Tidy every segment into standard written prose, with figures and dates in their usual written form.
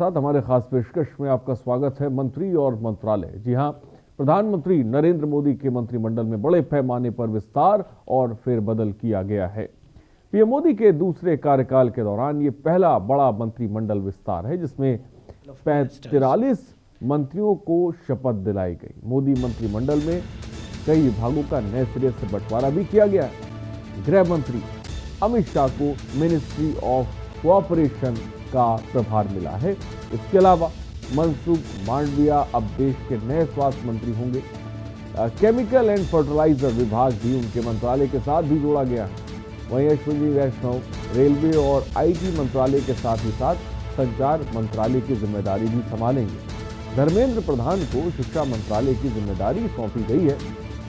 साथ हमारे खास पेशकश में आपका स्वागत है। मंत्री और मंत्रालय, जी हां, प्रधानमंत्री नरेंद्र मोदी के मंत्रिमंडल में बड़े पैमाने पर विस्तार और फेरबदल किया गया है। पीएम मोदी के दूसरे कार्यकाल के दौरान ये पहला बड़ा मंत्रिमंडल विस्तार है जिसमें 43 मंत्रियों को शपथ दिलाई गई। मोदी मंत्रिमंडल में कई विभागों का नए सिरे से बंटवारा भी किया गया है। गृह मंत्री अमित शाह को मिनिस्ट्री ऑफ कोऑपरेशन का प्रभार मिला है। इसके अलावा मनसुख मांडविया अब देश के नए स्वास्थ्य मंत्री होंगे। केमिकल एंड फर्टिलाइजर विभाग भी उनके मंत्रालय के साथ भी जोड़ा गया है। वहीं अश्विनी वैष्णव रेलवे और आईटी मंत्रालय के साथ ही साथ संचार मंत्रालय की जिम्मेदारी भी संभालेंगे। धर्मेंद्र प्रधान को शिक्षा मंत्रालय की जिम्मेदारी सौंपी गई है।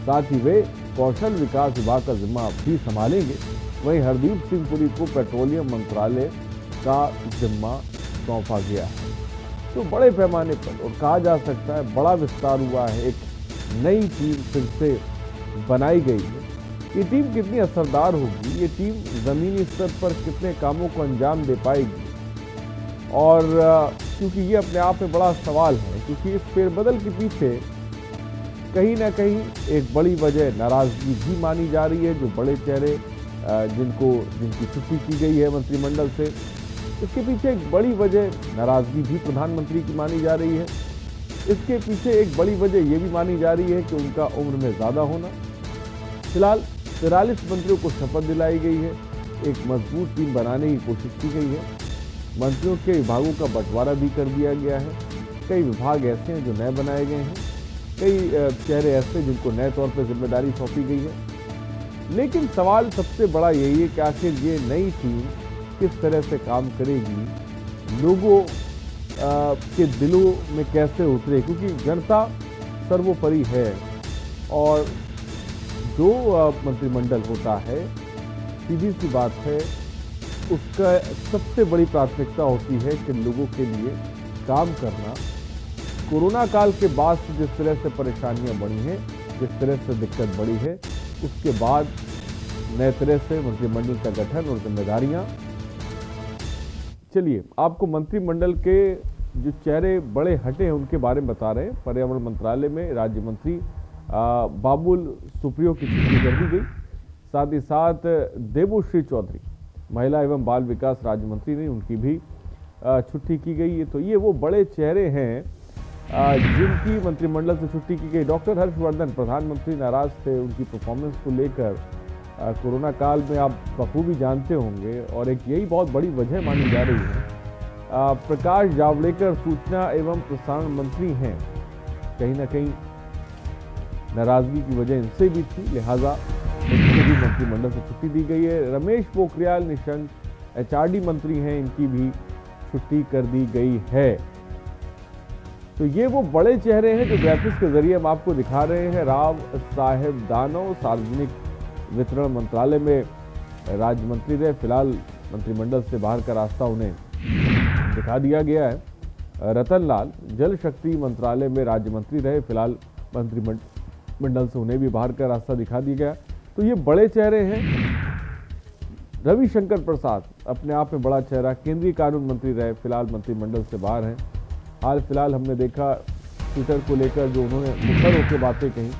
साथ ही वे कौशल विकास विभाग का जिम्मा भी संभालेंगे। वहीं हरदीप सिंह पुरी को पेट्रोलियम मंत्रालय का जिम्मा सौंपा गया है। तो बड़े पैमाने पर और कहा जा सकता है बड़ा विस्तार हुआ है। एक नई टीम फिर से बनाई गई है। ये टीम कितनी असरदार होगी, ये टीम जमीनी स्तर पर कितने कामों को अंजाम दे पाएगी, और क्योंकि ये अपने आप में बड़ा सवाल है, क्योंकि इस फेरबदल के पीछे कहीं ना कहीं एक बड़ी वजह नाराजगी भी मानी जा रही है। जो बड़े चेहरे जिनकी छुट्टी की गई है मंत्रिमंडल से, इसके पीछे एक बड़ी वजह नाराजगी भी प्रधानमंत्री की मानी जा रही है। इसके पीछे एक बड़ी वजह यह भी मानी जा रही है कि उनका उम्र में ज्यादा होना। फिलहाल 43 मंत्रियों को शपथ दिलाई गई है। एक मजबूत टीम बनाने की कोशिश की गई है। मंत्रियों के विभागों का बंटवारा भी कर दिया गया है। कई विभाग ऐसे हैं जो नए बनाए गए हैं, कई चेहरे ऐसे जिनको नए तौर पर जिम्मेदारी सौंपी गई है। लेकिन सवाल सबसे बड़ा यही है कि आखिर ये नई टीम किस तरह से काम करेगी, लोगों के दिलों में कैसे उतरे, क्योंकि जनता सर्वोपरि है। और जो मंत्रिमंडल होता है, सीधी सी बात है, उसका सबसे बड़ी प्राथमिकता होती है कि लोगों के लिए काम करना। कोरोना काल के बाद से जिस तरह से परेशानियां बढ़ी हैं, जिस तरह से दिक्कत बढ़ी है, उसके बाद नए तरह से मंत्रिमंडल का गठन और जिम्मेदारियां। चलिए आपको मंत्रिमंडल के जो चेहरे बड़े हटे हैं उनके बारे में बता रहे हैं। पर्यावरण मंत्रालय में राज्य मंत्री बाबुल सुप्रियो की छुट्टी कर दी गई। साथ ही साथ देबोश्री चौधरी महिला एवं बाल विकास राज्य मंत्री ने उनकी भी छुट्टी की गई है। तो ये वो बड़े चेहरे हैं जिनकी मंत्रिमंडल से छुट्टी की गई। डॉक्टर हर्षवर्धन, प्रधानमंत्री नाराज थे उनकी परफॉर्मेंस को लेकर। कोरोना काल में आप बखूबी जानते होंगे, और एक यही बहुत बड़ी वजह मानी जा रही है। प्रकाश जावड़ेकर सूचना एवं प्रसारण मंत्री हैं, कहीं ना कहीं नाराजगी की वजह इनसे भी थी, लिहाजा इनको भी मंत्रिमंडल से छुट्टी दी गई है। रमेश पोखरियाल निशंक एचआरडी मंत्री हैं, इनकी भी छुट्टी कर दी गई है। तो ये वो बड़े चेहरे हैं जो ग्राफिक्स के जरिए हम आपको दिखा रहे हैं। राव साहेब दानव सार्वजनिक वितरण मंत्रालय में राज्य मंत्री रहे, फिलहाल मंत्रिमंडल से बाहर का रास्ता उन्हें दिखा दिया गया है। रतन लाल जल शक्ति मंत्रालय में राज्य मंत्री रहे, फिलहाल मंत्रिमंडल से उन्हें भी बाहर का रास्ता दिखा दिया गया। तो ये बड़े चेहरे हैं। रविशंकर प्रसाद अपने आप में बड़ा चेहरा, केंद्रीय कानून मंत्री रहे, फिलहाल मंत्रिमंडल से बाहर हैं। हाल फिलहाल हमने देखा ट्विटर को लेकर जो उन्होंने मुखर होकर बातें कही,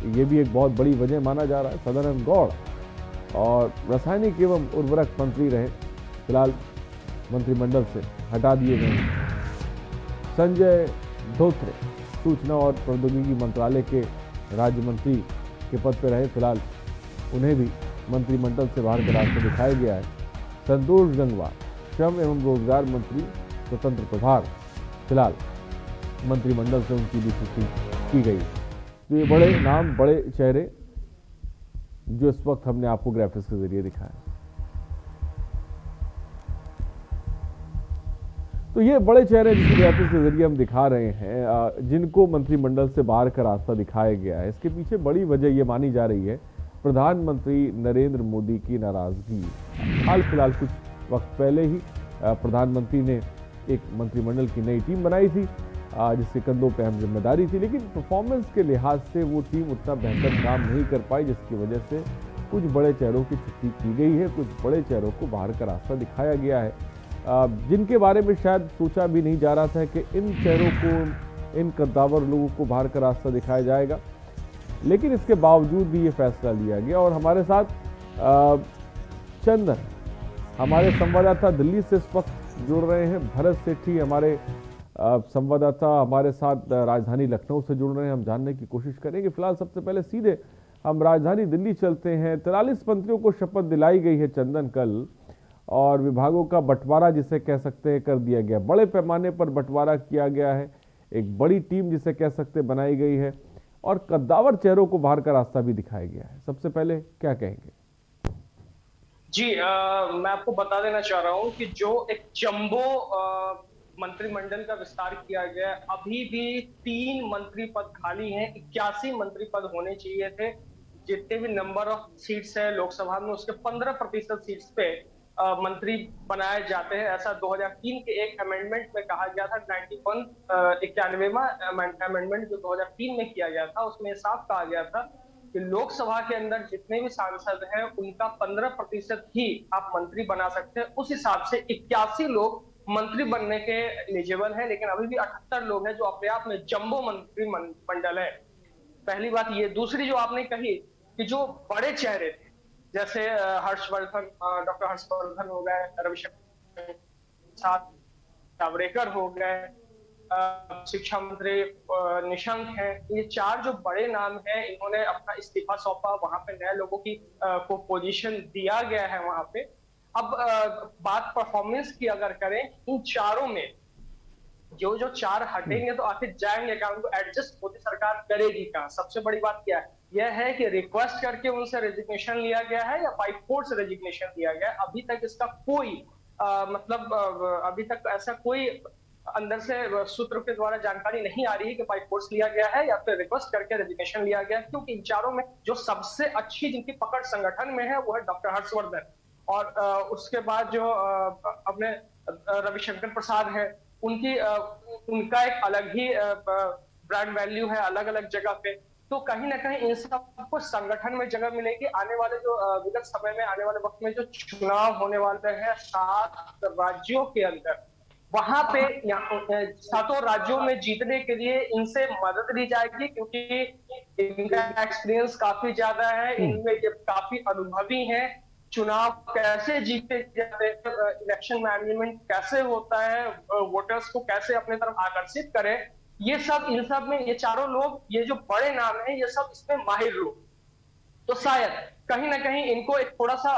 ये भी एक बहुत बड़ी वजह माना जा रहा है। सदानंद गौड़ और रासायनिक एवं उर्वरक मंत्री रहे, फिलहाल मंत्रिमंडल से हटा दिए गए। संजय धोत्रे सूचना और प्रौद्योगिकी मंत्रालय के राज्य मंत्री के पद पर रहे, फिलहाल उन्हें भी मंत्रिमंडल से बाहर का रास्ता दिखाया गया है। संतोष गंगवार श्रम एवं रोजगार मंत्री स्वतंत्र प्रभार, फिलहाल मंत्रिमंडल से उनकी भी छुट्टी की गई। तो ये बड़े नाम, बड़े चेहरे जो इस वक्त हमने आपको ग्राफिक्स के जरिए दिखाया। तो ये बड़े चेहरे जिस ग्राफिक्स के जरिए हम दिखा रहे हैं, जिनको मंत्रिमंडल से बाहर का रास्ता दिखाया गया है, इसके पीछे बड़ी वजह ये मानी जा रही है प्रधानमंत्री नरेंद्र मोदी की नाराजगी। हाल फिलहाल कुछ वक्त पहले ही प्रधानमंत्री ने एक मंत्रिमंडल की नई टीम बनाई थी जिसके कंधों पे अहम जिम्मेदारी थी, लेकिन परफॉर्मेंस के लिहाज से वो टीम उतना बेहतर काम नहीं कर पाई, जिसकी वजह से कुछ बड़े चेहरों की छुट्टी की गई है, कुछ बड़े चेहरों को बाहर का रास्ता दिखाया गया है। जिनके बारे में शायद सोचा भी नहीं जा रहा था कि इन चेहरों को, इन कद्दावर लोगों को बाहर का रास्ता दिखाया जाएगा। लेकिन इसके बावजूद भी ये फैसला लिया गया। और हमारे साथ चंदन, हमारे संवाददाता दिल्ली से इस वक्त जुड़ रहे हैं। भरत सेठी हमारे संवाददाता हमारे साथ राजधानी लखनऊ से जुड़ रहे हैं। हम जानने की कोशिश करेंगे। फिलहाल सबसे पहले सीधे हम राजधानी दिल्ली चलते हैं। 43 मंत्रियों को शपथ दिलाई गई है चंदन कल, और विभागों का बंटवारा जिसे कह सकते हैं कर दिया गया। बड़े पैमाने पर बंटवारा किया गया है, एक बड़ी टीम जिसे कह सकते बनाई गई है, और कद्दावर चेहरों को बाहर का रास्ता भी दिखाया गया है। सबसे पहले क्या कहेंगे? जी, मैं आपको बता देना चाह रहा हूं कि जो एक जंबो मंत्रिमंडल का विस्तार किया गया, अभी भी 3 मंत्री पद खाली हैं। 81 मंत्री पद होने चाहिए थे। जितने भी नंबर ऑफ सीट्स है लोकसभा में, उसके 15% सीट्स पे मंत्री बनाए जाते हैं। ऐसा 2003 के एक अमेंडमेंट में कहा गया था। 91वां अमेंडमेंट जो 2003 में किया गया था, उसमें साफ कहा गया था कि लोकसभा के अंदर जितने भी सांसद हैं उनका 15% ही आप मंत्री बना सकते हैं। उस हिसाब से 81 लोग मंत्री बनने के एलिजिबल हैं, लेकिन अभी भी 78 लोग हैं, जो अपने आप में जंबो मंत्री मंडल है। पहली बात ये। दूसरी जो आपने कही कि जो बड़े चेहरे थे, जैसे हर्षवर्धन, डॉक्टर हर्षवर्धन हो गए, रविशंकर जावड़ेकर हो गए, शिक्षा मंत्री निशंक हैं, ये 4 जो बड़े नाम हैं, इन्होंने अपना इस्तीफा सौंपा। वहां पे नए लोगों की को पोजीशन दिया गया है वहां पे। अब बात परफॉर्मेंस की अगर करें, इन चारों में जो 4 हटेंगे तो आखिर जाएंगे कहां? उनको एडजस्ट मोदी सरकार करेगी कहां? सबसे बड़ी बात क्या है? यह है कि रिक्वेस्ट करके उनसे रेजिग्नेशन लिया गया है या बाई फोर्स रेजिग्नेशन लिया गया है। अभी तक इसका कोई अभी तक ऐसा कोई अंदर से सूत्र के द्वारा जानकारी नहीं आ रही है कि बाई फोर्स लिया गया है या फिर रिक्वेस्ट करके रेजिग्नेशन लिया गया है। क्योंकि इन चारों में जो सबसे अच्छी जिनकी पकड़ संगठन में है वो है डॉक्टर हर्षवर्धन, और उसके बाद जो अपने रविशंकर प्रसाद है, उनका एक अलग ही ब्रांड वैल्यू है अलग अलग जगह पे। तो कहीं ना कहीं इन सबको संगठन में जगह मिलेगी। आने वाले जो विगत समय में, आने वाले वक्त में जो चुनाव होने वाले हैं 7 राज्यों के अंदर, वहां पे 7 राज्यों में जीतने के लिए इनसे मदद ली जाएगी, क्योंकि इनका एक्सपीरियंस काफी ज्यादा है, इनमें ये काफी अनुभवी हैं। चुनाव कैसे जीते जाते हैं, इलेक्शन मैनेजमेंट कैसे होता है, वोटर्स को कैसे अपने तरफ आकर्षित करे, ये सब इन सब में ये चारों लोग, ये जो बड़े नाम हैं, ये सब इसमें माहिर लोग। तो शायद कहीं ना कहीं इनको एक थोड़ा सा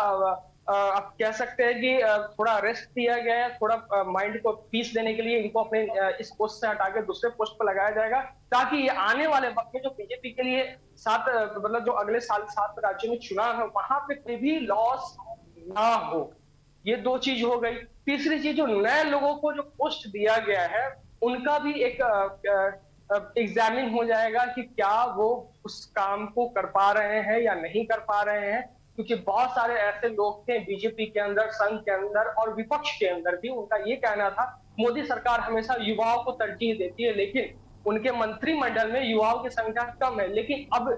आप कह सकते हैं कि थोड़ा रेस्ट दिया गया है, थोड़ा माइंड को पीस देने के लिए इनको अपने इस पोस्ट से हटा के दूसरे पोस्ट पर लगाया जाएगा, ताकि ये आने वाले वक्त में जो बीजेपी के लिए 7 मतलब जो अगले साल 7 राज्यों में चुनाव है, वहां पे कोई भी लॉस ना हो। ये 2 चीज हो गई। तीसरी चीज, जो नए लोगों को जो पोस्ट दिया गया है, उनका भी एक एग्जामिन हो जाएगा कि क्या वो उस काम को कर पा रहे हैं या नहीं कर पा रहे हैं। क्योंकि बहुत सारे ऐसे लोग थे बीजेपी के अंदर, संघ के अंदर और विपक्ष के अंदर भी, उनका ये कहना था मोदी सरकार हमेशा युवाओं को तरजीह देती है, लेकिन उनके मंत्रिमंडल में युवाओं की संख्या कम है। लेकिन अब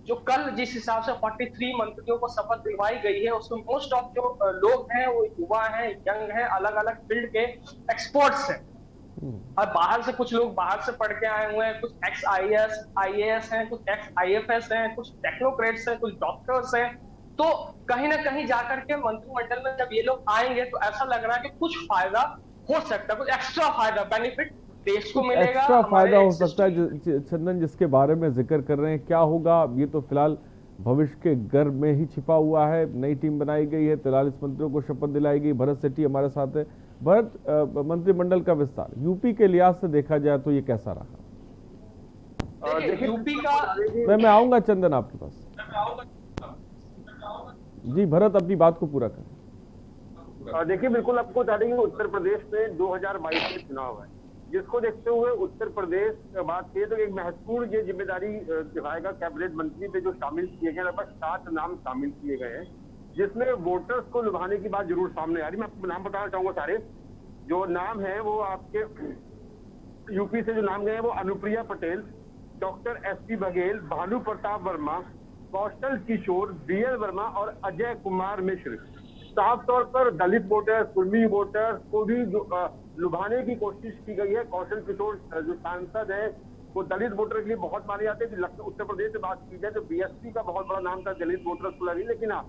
जो कल जिस हिसाब से 43 मंत्रियों को शपथ दिलवाई गई है, उसमें मोस्ट ऑफ जो लोग हैं वो युवा हैं, यंग हैं, अलग अलग फील्ड के एक्सपर्ट्स हैं। और बाहर से कुछ लोग बाहर से पढ़ के आए हुए हैं, कुछ एक्स IAS हैं, कुछ एक्स IFS हैं, कुछ टेक्नोक्रेट्स हैं, कुछ डॉक्टर्स हैं। तो कहीं ना कहीं जाकर के मंत्रिमंडल में जब ये लोग आएंगे तो ऐसा लग रहा है कि कुछ फायदा हो सकता है, कुछ एक्स्ट्रा फायदा, बेनिफिट देश को मिलेगा, एक्स्ट्रा फायदा हो सकता है। चंदन, जिसके बारे में जिक्र कर रहे हैं, क्या होगा ये तो फिलहाल भविष्य के गर्भ में ही छिपा हुआ है। नई टीम बनाई गई है, 43 मंत्रियों को शपथ दिलाई गई। भरत सेठी हमारे साथ है। भरत, मंत्रिमंडल का विस्तार यूपी के लिहाज से देखा जाए तो ये कैसा रहा? देखिए, यूपी का मैं आऊंगा चंदन आपके पास। जी भरत, अपनी बात को पूरा करें। देखिए, बिल्कुल आपको बता देंगे, उत्तर प्रदेश में 2022 में चुनाव है, जिसको देखते हुए उत्तर प्रदेश बात की तो एक महत्वपूर्ण ये जिम्मेदारी निभाएगा। कैबिनेट मंत्री पे जो शामिल किए गए, लगभग 7 नाम शामिल किए गए हैं, जिसमें वोटर्स को लुभाने की बात जरूर सामने आ रही। मैं आपको नाम बताना चाहूंगा। सारे जो नाम है वो आपके यूपी से जो नाम गए हैं वो Anupriya Patel, doctor SP Baghel, Bhanu Pratap Verma, Kaushal Kishore, BL Verma और अजय कुमार मिश्र। साफ तौर पर दलित वोटर्स, कुर्मी वोटर्स को भी लुभाने की कोशिश की गई है। कौशल किशोर जो सांसद है वो दलित वोटर के लिए बहुत माने जाते हैं। उत्तर प्रदेश से बात की जाए तो बीएसपी का बहुत बड़ा नाम था दलित वोटर्स को लगी, लेकिन हाँ,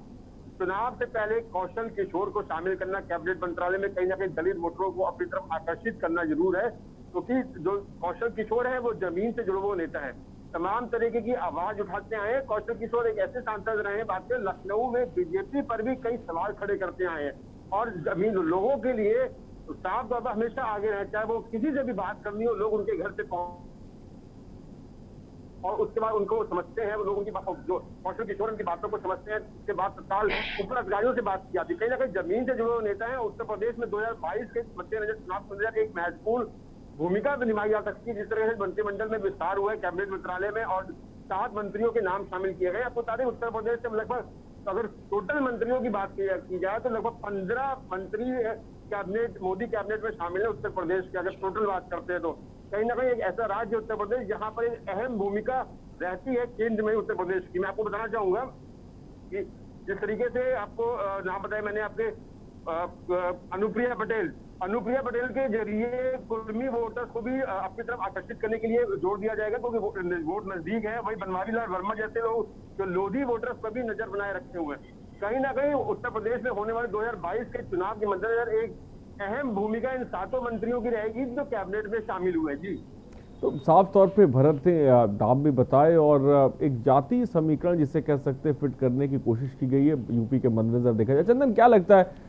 चुनाव से पहले कौशल किशोर को शामिल करना कैबिनेट मंत्रालय में कहीं ना कहीं दलित वोटरों को अपनी तरफ आकर्षित करना जरूर है, क्योंकि जो कौशल किशोर है वो जमीन से जुड़ा हुआ नेता है, तमाम तरीके की आवाज उठाते आए हैं। कौशल किशोर एक ऐसे सांसद रहे हैं, बात करें लखनऊ में बीजेपी पर भी कई सवाल खड़े करते आए हैं और जमीन लोगों के लिए साफ तौर पर हमेशा आगे रहे, चाहे वो किसी से भी बात करनी हो, लोग उनके घर से पहुंच और उसके बाद उनको समझते हैं, वो लोग उनकी जो कौशल किशोर उनकी बातों को समझते हैं। उसके बाद तत्काल ऊपर अधिकारियों से बात की जाती है। कहीं ना कहीं जमीन से जुड़े हुए नेता हैं। उत्तर प्रदेश में 2022 के मद्देनजर चुनाव को लेकर एक महत्वपूर्ण भूमिका भी निभाई जा सकती है। जिस तरह से मंत्रिमंडल में विस्तार हुआ है कैबिनेट मंत्रालय में और 7 मंत्रियों के नाम शामिल किए गए। आपको बता दें उत्तर प्रदेश से लगभग अगर टोटल मंत्रियों की बात की जाए तो लगभग 15 मंत्री कैबिनेट मोदी कैबिनेट में शामिल है उत्तर प्रदेश की, अगर टोटल बात करते हैं तो कहीं ना कहीं एक ऐसा राज्य उत्तर प्रदेश जहां पर एक अहम भूमिका रहती है केंद्र में उत्तर प्रदेश की। मैं आपको बताना चाहूंगा कि जिस तरीके से आपको नाम बताया मैंने आपके अनुप्रिया पटेल के जरिए कुर्मी वोटर्स को भी अपनी तरफ आकर्षित करने के लिए जोर दिया जाएगा, क्योंकि वोट नजदीक है। वही बनवारी लाल वर्मा जैसे लोग जो लोधी वोटर्स पर भी नजर बनाए रखे हुए हैं। कहीं ना कहीं उत्तर प्रदेश में होने वाले 2022 के चुनाव के मद्देनजर एक अहम भूमिका इन 7 मंत्रियों की रहेगी जो कैबिनेट में शामिल हुए। जी, तो साफ तौर पे भरत ने नाम भी बताए और एक जातीय समीकरण जिसे कह सकते हैं फिट करने की कोशिश की गई है यूपी के मद्देनजर देखा जाए। चंदन, क्या लगता है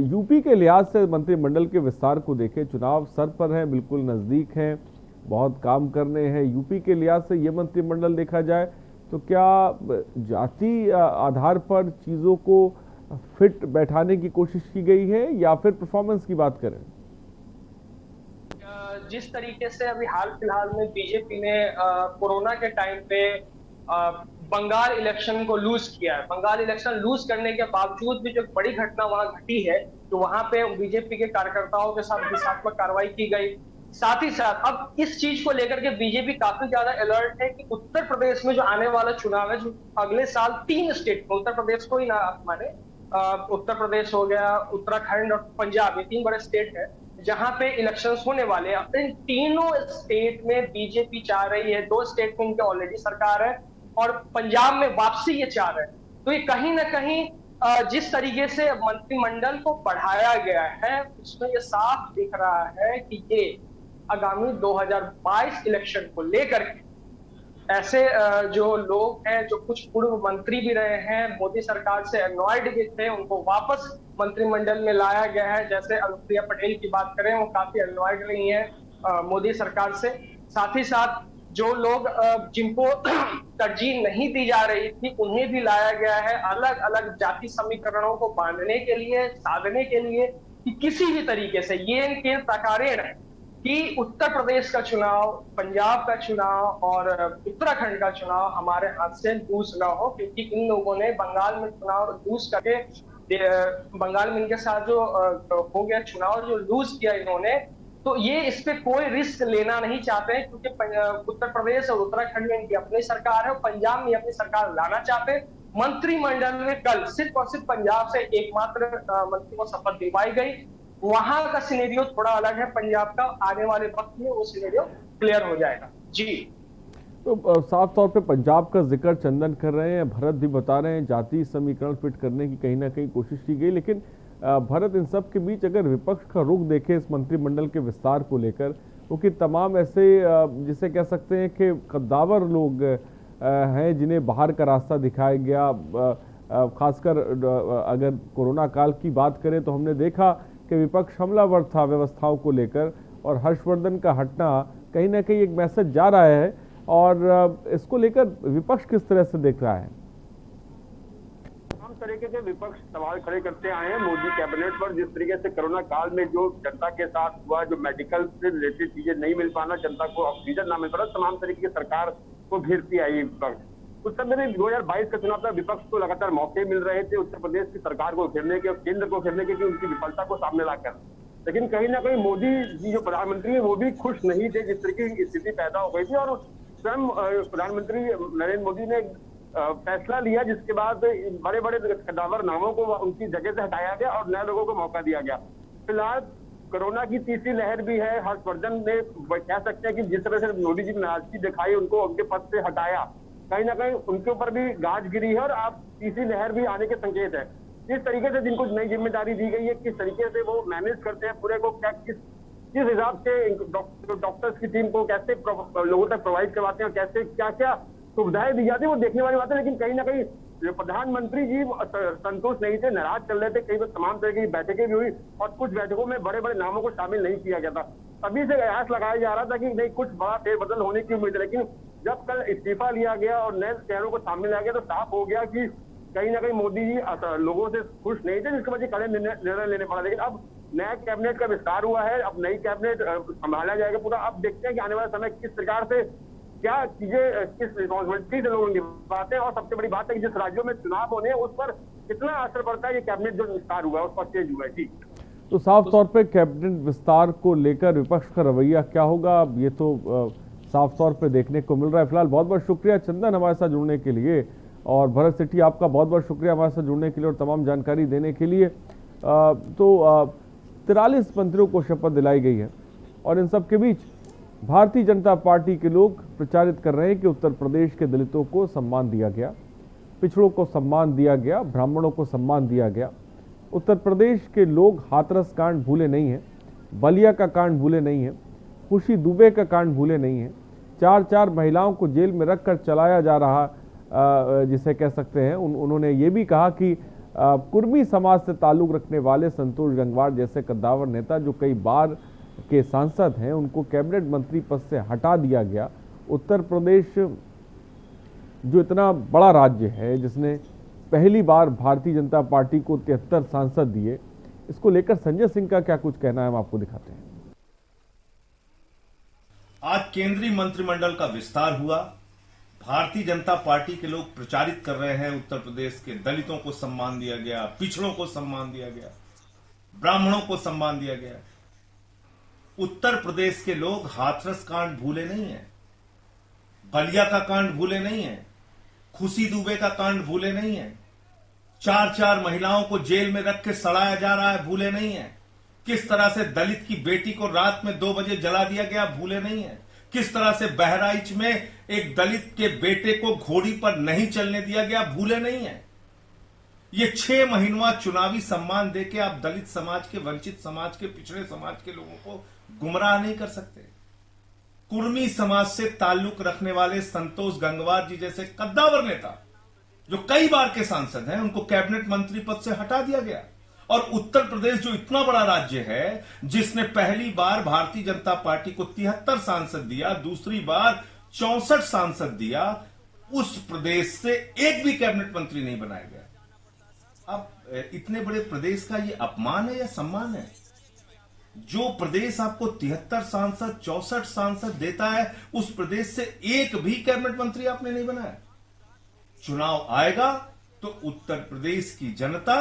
यूपी के लिहाज से मंत्रिमंडल के विस्तार को देखें, चुनाव सर पर है, बिल्कुल नजदीक है, बहुत काम करने हैं, यूपी के लिहाज से ये मंत्रिमंडल देखा जाए तो क्या जाति आधार पर चीजों को फिट बैठाने की कोशिश की गई है या फिर परफॉर्मेंस की बात करें? जिस तरीके से अभी हाल फिलहाल में बीजेपी ने कोरोना के टाइम पे बंगाल इलेक्शन को लूज किया है, बंगाल इलेक्शन लूज करने के बावजूद भी जो बड़ी घटना वहां घटी है तो वहां पे बीजेपी के कार्यकर्ताओं के साथ हिंसात्मक कार्रवाई की गई। साथ ही साथ अब इस चीज को लेकर के बीजेपी काफी ज्यादा अलर्ट है कि उत्तर प्रदेश में जो आने वाला चुनाव है, जो अगले साल 3 स्टेट में, उत्तर प्रदेश को ही ना माने, उत्तर प्रदेश हो गया, उत्तराखंड और पंजाब, ये 3 बड़े स्टेट है जहां पे इलेक्शंस होने वाले हैं। इन तीनों स्टेट में बीजेपी चाह रही है, 2 स्टेट में उनके ऑलरेडी सरकार है और पंजाब में वापसी ये चाह रहे हैं। तो ये कहीं ना कहीं जिस तरीके से मंत्रिमंडल को बढ़ाया गया है उसमें ये साफ दिख रहा है कि ये आगामी 2022 इलेक्शन को लेकर के ऐसे जो लोग हैं, जो कुछ पूर्व मंत्री भी रहे हैं, मोदी सरकार से अनॉयड भी थे, उनको वापस मंत्रिमंडल में लाया गया है। जैसे अनुप्रिया पटेल की बात करें, वो काफी अनॉयड रही हैं मोदी सरकार से। साथ ही साथ जो लोग जिनको तरजीह नहीं दी जा रही थी उन्हें भी लाया गया है, अलग अलग जाति समीकरणों को बांधने के लिए, साधने के लिए कि किसी भी तरीके से ये इनके तकारेण है कि उत्तर प्रदेश का चुनाव, पंजाब का चुनाव और उत्तराखंड का चुनाव हमारे हाथ से लूज ना हो, क्योंकि इन लोगों ने बंगाल में चुनाव लूज करके, बंगाल में इनके साथ जो हो गया चुनाव जो लूज किया इन्होंने, तो ये इस पे कोई रिस्क लेना नहीं चाहते हैं, क्योंकि उत्तर प्रदेश और उत्तराखंड में इनकी अपनी सरकार है और पंजाब में अपनी सरकार लाना चाहते हैं। मंत्रिमंडल में कल सिर्फ और सिर्फ पंजाब से एकमात्र मंत्री को शपथ दिलवाई गई। वहां का सिनेरियो थोड़ा अलग है, पंजाब का आने वाले वक्त में वो सिनेरियो क्लियर हो जाएगा। जी, तो साफ तौर पे पंजाब का जिक्र चंदन कर रहे हैं, भरत भी बता रहे हैं जातीय समीकरण फिट करने की कहीं ना कहीं कोशिश की गई, लेकिन भरत इन सब के बीच अगर विपक्ष का रुख देखे इस मंत्रिमंडल के विस्तार को लेकर, क्योंकि तमाम ऐसे जिसे कह सकते हैं कि कद्दावर लोग हैं जिन्हें बाहर का रास्ता दिखाया गया, खासकर अगर कोरोना काल की बात करें तो हमने देखा कि विपक्ष हमलावर था व्यवस्थाओं को लेकर और हर्षवर्धन का हटना कहीं ना कहीं एक मैसेज जा रहा है, और इसको लेकर विपक्ष किस तरह से देख रहा है? तमाम तरीके के विपक्ष सवाल खड़े करते आए हैं मोदी कैबिनेट पर। जिस तरीके से कोरोना काल में जो जनता के साथ हुआ, जो मेडिकल से रिलेटेड चीजें नहीं मिल पाना, जनता को ऑक्सीजन ना मिल पाना, तमाम तरीके की सरकार को घेरती आई विपक्ष। उस समय में 2022 का चुनाव था, विपक्ष को लगातार मौके मिल रहे थे उत्तर प्रदेश की सरकार को घेरने के और केंद्र को घेरने के, उनकी विफलता को सामने लाकर। लेकिन कहीं ना कहीं मोदी जी जो प्रधानमंत्री है वो भी खुश नहीं थे जिस तरीके की स्थिति पैदा हो गई थी, और स्वयं प्रधानमंत्री नरेंद्र मोदी ने फैसला लिया, जिसके बाद बड़े बड़े कद्दावर नामों को उनकी जगह से हटाया गया और नए लोगों को मौका दिया गया। फिलहाल कोरोना की तीसरी लहर भी है। हर्षवर्धन ने कह सकते हैं कि जिस तरह से मोदी जी ने नाराजगी दिखाई, उनको उनके पद से हटाया, कहीं ना कहीं उनके ऊपर भी गाज गिरी है और अब तीसरी लहर भी आने के संकेत है। किस तरीके से जिनको नई जिम्मेदारी दी गई है, किस तरीके से वो मैनेज करते हैं पूरे को, क्या किस हिसाब से डॉक्टर्स की टीम को कैसे लोगों तक प्रोवाइड करवाते हैं और कैसे क्या क्या सुविधाएं दी जाती है, वो देखने वाली बात है। लेकिन कहीं ना कहीं प्रधानमंत्री जी संतुष्ट नहीं थे, नाराज चल रहे थे। कई बार तमाम तरह की बैठकें भी हुई और कुछ बैठकों में बड़े बड़े नामों को शामिल नहीं किया गया था। तभी से कयास लगाया जा रहा था कि नहीं, कुछ बड़ा फेरबदल होने की उम्मीद है। लेकिन जब कल इस्तीफा लिया गया और नए चेहरों को सामने लाया गया तो साफ हो गया कि कहीं ना कहीं मोदी जी लोगों से खुश नहीं थे, जिसकी वजह से कड़े निर्णय लेने पड़ा। लेकिन अब नया कैबिनेट का विस्तार हुआ है, अब नई कैबिनेट संभाला जाएगा पूरा। अब देखते हैं कि आने वाले समय किस प्रकार से क्या चीजें किस रिस्पॉन्सिबिलिटी से लोग निभाते हैं। और सबसे बड़ी बात है कि जिस राज्यों में चुनाव होने हैं उस पर कितना असर पड़ता है ये कैबिनेट जो विस्तार हुआ है, उस पर चेंज हुआ है। जी, तो साफ तौर पे कैबिनेट विस्तार को लेकर विपक्ष का रवैया क्या होगा, अब ये तो साफ तौर पे देखने को मिल रहा है। फिलहाल बहुत बहुत शुक्रिया चंदन हमारे साथ जुड़ने के लिए, और भरत सेठी आपका बहुत बहुत शुक्रिया हमारे साथ जुड़ने के लिए और तमाम जानकारी देने के लिए। 43 मंत्रियों को शपथ दिलाई गई है और इन सब के बीच भारतीय जनता पार्टी के लोग प्रचारित कर रहे हैं कि उत्तर प्रदेश के दलितों को सम्मान दिया गया, पिछड़ों को सम्मान दिया गया, ब्राह्मणों को सम्मान दिया गया। उत्तर प्रदेश के लोग हाथरस कांड भूले नहीं हैं, बलिया का कांड भूले नहीं हैं, खुशी दुबे का कांड भूले नहीं हैं। 4 महिलाओं को जेल में रखकर चलाया जा रहा, जिसे कह सकते हैं, उन्होंने ये भी कहा कि कुर्मी समाज से ताल्लुक रखने वाले संतोष गंगवार जैसे कद्दावर नेता जो कई बार के सांसद हैं, उनको कैबिनेट मंत्री पद से हटा दिया गया। उत्तर प्रदेश जो इतना बड़ा राज्य है, जिसने पहली बार भारतीय जनता पार्टी को 73 सांसद दिए, इसको लेकर संजय सिंह का क्या कुछ कहना है, हम आपको दिखाते हैं। आज केंद्रीय मंत्रिमंडल का विस्तार हुआ। भारतीय जनता पार्टी के लोग प्रचारित कर रहे हैं उत्तर प्रदेश के दलितों को सम्मान दिया गया, पिछड़ों को सम्मान दिया गया, ब्राह्मणों को सम्मान दिया गया। उत्तर प्रदेश के लोग हाथरस कांड भूले नहीं है, बलिया का कांड भूले नहीं है, खुशी दुबे का कांड भूले नहीं है, 4 महिलाओं को जेल में रख के सड़ाया जा रहा है, भूले नहीं है। किस तरह से दलित की बेटी को रात में 2 बजे जला दिया गया, भूले नहीं है। किस तरह से बहराइच में एक दलित के बेटे को घोड़ी पर नहीं चलने दिया गया, भूले नहीं है। ये 6 महीनों चुनावी सम्मान देके आप दलित समाज के, वंचित समाज के, पिछड़े समाज के लोगों को गुमराह नहीं कर सकते। कुर्मी समाज से ताल्लुक रखने वाले संतोष गंगवार जी जैसे कद्दावर नेता जो कई बार के सांसद हैं, उनको कैबिनेट मंत्री पद से हटा दिया गया। और उत्तर प्रदेश जो इतना बड़ा राज्य है, जिसने पहली बार भारतीय जनता पार्टी को 73 सांसद दिया, दूसरी बार 64 सांसद दिया, उस प्रदेश से एक भी कैबिनेट मंत्री नहीं बनाया गया। अब इतने बड़े प्रदेश का ये अपमान है या सम्मान है? जो प्रदेश आपको 73 सांसद, 64 सांसद देता है, उस प्रदेश से एक भी कैबिनेट मंत्री आपने नहीं बनाया। चुनाव आएगा तो उत्तर प्रदेश की जनता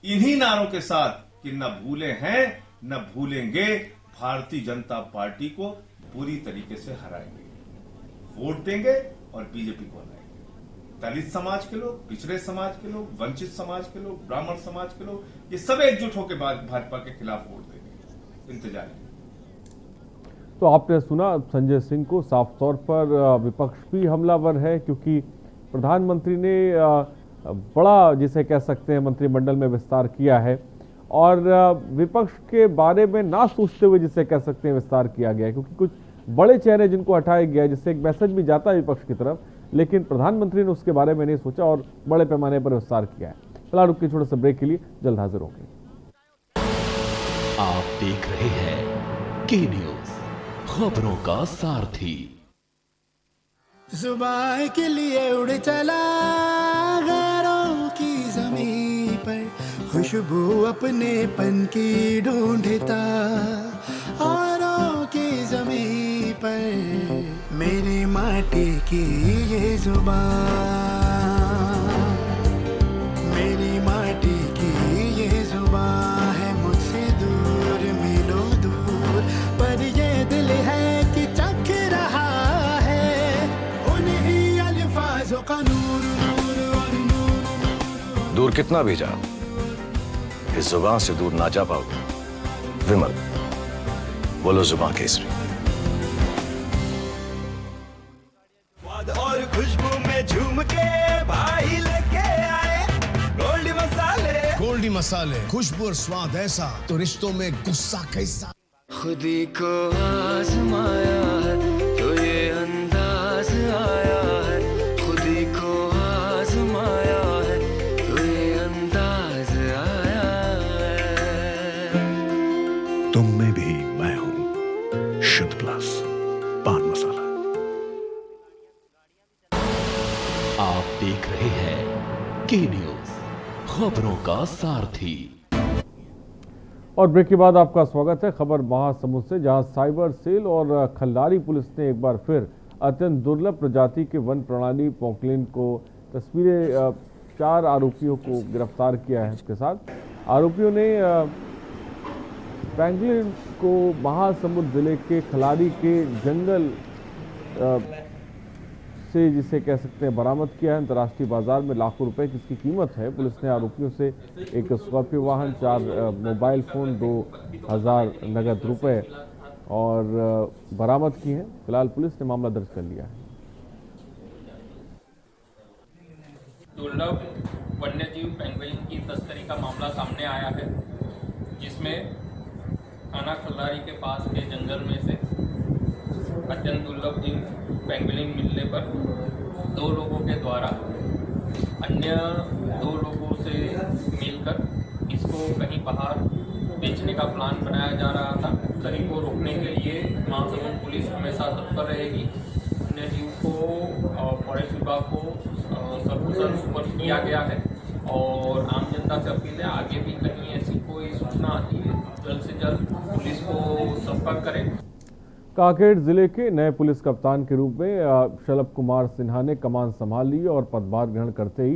इन्हीं नारों के साथ कि न भूले हैं न भूलेंगे, भारतीय जनता पार्टी को बुरी तरीके से हराएंगे, वोट देंगे और बीजेपी को हराएंगे। दलित समाज के लोग, पिछड़े समाज के लोग, वंचित समाज के लोग, ब्राह्मण समाज के लोग, ये सब एकजुट होकर भाजपा के खिलाफ वोट देंगे। इंतजार है। तो आपने सुना संजय सिंह को, साफ तौर पर विपक्ष भी हमलावर है, क्योंकि प्रधानमंत्री ने बड़ा, जिसे कह सकते हैं, मंत्रिमंडल में विस्तार किया है और विपक्ष के बारे में ना सोचते हुए, जिसे कह सकते हैं, विस्तार किया गया है। क्योंकि कुछ बड़े चेहरे जिनको हटाया गया है, जिससे एक मैसेज भी जाता है विपक्ष की तरफ, लेकिन प्रधानमंत्री ने उसके बारे में नहीं सोचा और बड़े पैमाने पर विस्तार किया है। फिलहाल रुक के छोटे से ब्रेक के लिए, जल्द हाजिर होंगे। आप देख रहे हैं के न्यूज, खबरों का सारथी। जुबान के लिए उड़ चला गैरों की ज़मीं पर, खुशबू अपने पन की ढूंढता औरों की ज़मीं पर, मेरी माटी की ये जुबान, मेरी माटी की ये जुबान है मुझसे दूर, मीलों दूर, पर ये दिल है कि चख रहा है उन्हीं अल्फाज़ों का नूर। दूर कितना भी जाओ, इस जुबान से दूर ना जा पाओगे। विमल, बोलो जुबान केसरी। स्वाद और खुशबू में झूम के भाई लेके आए गोल्डी मसाले, खुशबू और स्वाद ऐसा तो रिश्तों में गुस्सा कैसा। खुदी को आजमाया है तो ये अंदाज आया है, खुदी को आजमाया है तो ये अंदाज आया है। तुम में भी मैं हूं, शुद्ध प्लस पान मसाला। आप देख रहे हैं के न्यूज, खबरों का सारथी। और ब्रेक के बाद आपका स्वागत है खबर महासमुंद से, जहां साइबर सेल और खल्लारी पुलिस ने एक बार फिर अत्यंत दुर्लभ प्रजाति के वन प्राणी पोंकलिन को तस्वीरें 4 आरोपियों को गिरफ्तार किया है। इसके साथ आरोपियों ने पेंगुलिन को महासमुंद जिले के खल्लारी के जंगल से, जिसे कह सकते हैं, बरामद किया है। अंतर्राष्ट्रीय बाजार में लाखों रुपए की इसकी कीमत है। पुलिस ने आरोपियों से एक स्कॉर्पियो वाहन, 4 मोबाइल फोन, 2000 नगद रुपए और बरामद की है। फिलहाल पुलिस ने मामला दर्ज कर लिया है। दुर्लभ वन्यजीव पेंगुइन की तस्करी का मामला सामने आया है, जिसमें थाना खल्लारी के पास के जंगल में से अत्यंत दुर्लभ जीव पेंगुइन मिलने पर 2 लोगों के द्वारा अन्य 2 लोगों से मिलकर इसको कहीं बाहर बेचने का प्लान बनाया जा रहा था। तस्करी को रोकने के लिए महासमुंद पुलिस हमेशा तत्पर रहेगी। अन्य जीव को फॉरेस्ट विभाग को सकुशल सुपुर्द किया गया है और आम जनता से अपील है, आगे भी कहीं ऐसी कोई सूचना आती है जल्द से जल्द पुलिस को संपर्क करें। कांकेर जिले के नए पुलिस कप्तान के रूप में शलभ कुमार सिन्हा ने कमान संभाल ली और पदभार ग्रहण करते ही